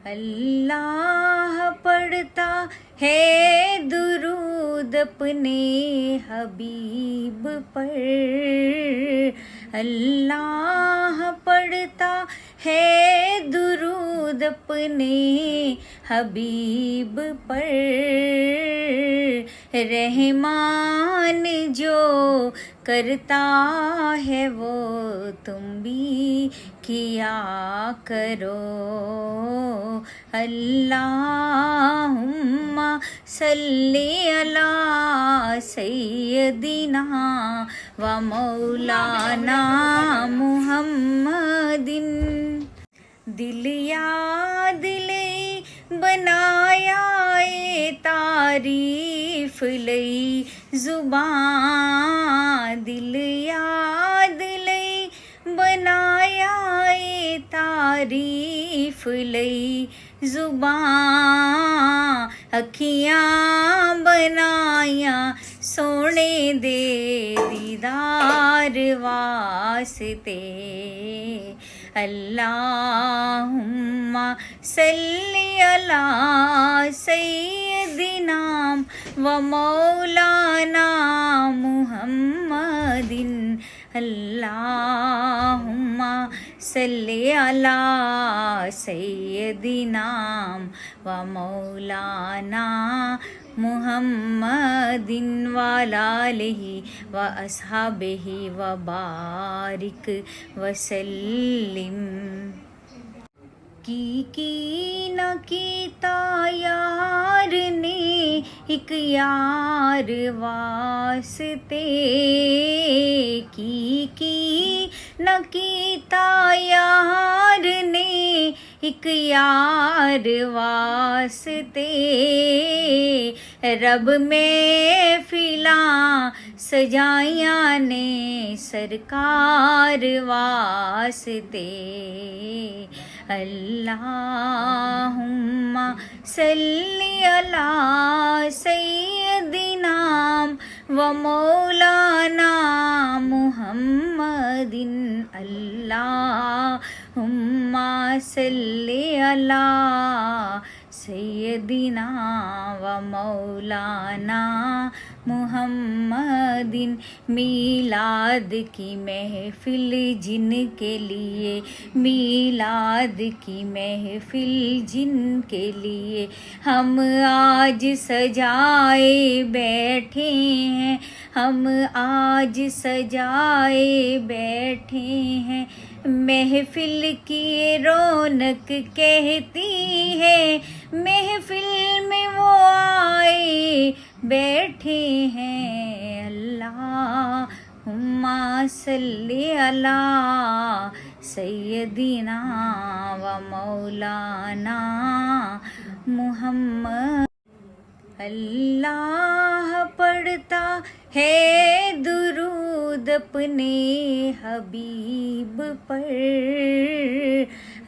अल्लाह पढ़ता है दुरूद अपने हबीब पर। अल्लाह पढ़ता है दुरूद अपने हबीब पर। रहमान जो करता है वो तुम भी किया करो। अल्लाहुम्मा सल्ली अला सय्यदिना व मौलाना मुहम्मदिन। दिल या दिले बनाया ए तारीफ लई जुबान। दिल या दिले बनाया ए तारीफ लई जुबान। अखियां बनाया सोने दे दीदार वास्ते। अल्लाहुम्मा सल्ली अला सय्यदिना व मौलाना मुहम्मदिन। अल्लाहुम्मा सल्ली अला सय्यदिना व मौलाना मुहम्मदिन व आलिहि व अस्हाबिहि व बारिक वसल्लिम। की न कीता यार ने एक यार वास्ते। की न कीता यार ने एक यार वास्ते। रब में फिला सजाइया ने सरकार वास्ते। अल्लाहुम्मा सल्ली अला सय्यदिना व मौलाना मुहम्मदिन। अल्लाहुम्मा सल्ली अला सय्यदिना व मौलाना मुहम्मदिन। मीलाद की महफिल जिनके लिए, मीलाद की महफिल जिनके लिए हम आज सजाए बैठे हैं। हम आज सजाए बैठे हैं। महफिल की रौनक कहती है, महफिल में वो आए बैठे हैं। अल्लाहुम्मा सल्ली अला सय्यदिना व मौलाना मुहम्मद। अल्लाह पढ़ता है दुरूद अपने हबीब पर।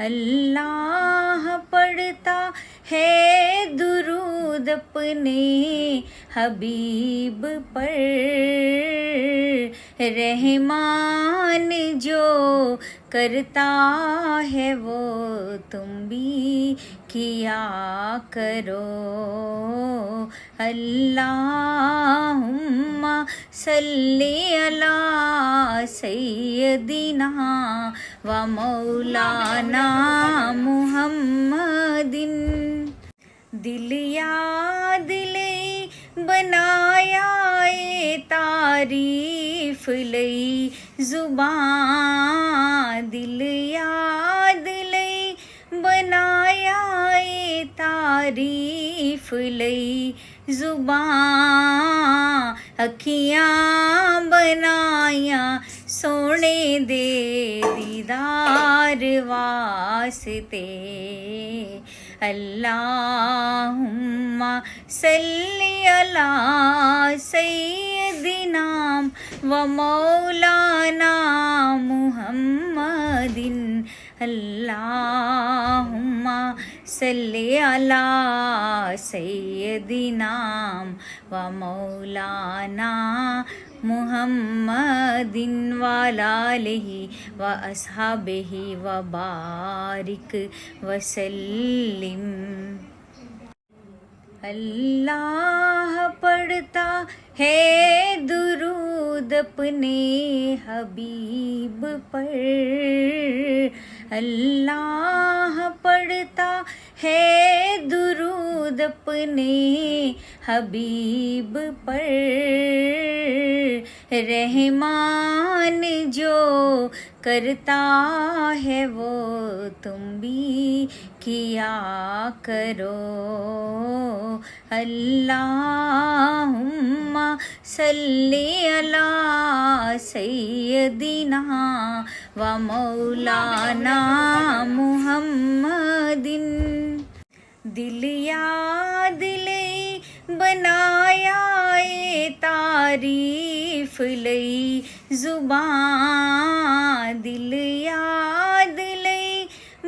अल्लाह पढ़ता है दुरूद अपने हबीब पर। रहमान जो करता है वो तुम भी किया करो। अल्लाहुम्मा सल्ली अला सय्यदिना व मौलाना मुहम्मदिन। दिल या दिले बनाया ए तारीफ लई जुबान। दिल या दिले बनाया ए तारीफ लई जुबान। अखियां बनाया सोने दे दीदार वास्ते। अल्लाहुम्मा सल्ली अला सय्यदिना व मौलाना मुहम्मदिन। अल्लाहुम्मा सल्ली अला सय्यदिना व मौलाना मुहम्मदिन वालालिहि व अस्हाबिहि व बारिक वसल्लिम। अल्लाह पढ़ता है दुरूद अपने हबीब पर, अल्लाह पढ़ता है दुरूद अपने हबीब पर। रहमान जो करता है वो तुम भी किया करो। अल्लाहुम्मा सल्ली अला सय्यदिना व मौलाना मुहम्मदिन। दिल या दिले बनाया ए तारीफ लई जुबान, दिल या दिले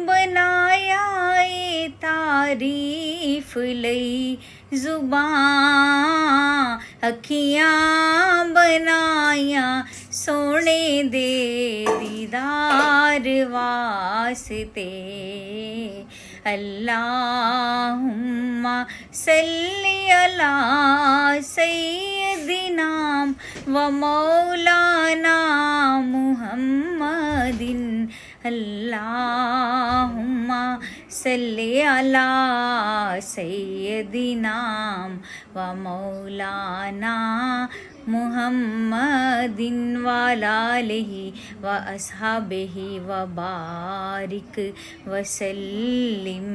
बनाया ए तारीफ लई जुबान। अखियां बनाया सोने दे दीदार वास्ते। अल्लाहुम्मा सल्ली अला सय्यदिना व मौलाना मुहम्मदिन। अल्लाहुम्मा सल्ली अला सय्यदिना व मौलाना मुहम्मदिन वालालिहि व अस्हाबिहि व बारिक वसल्लिम।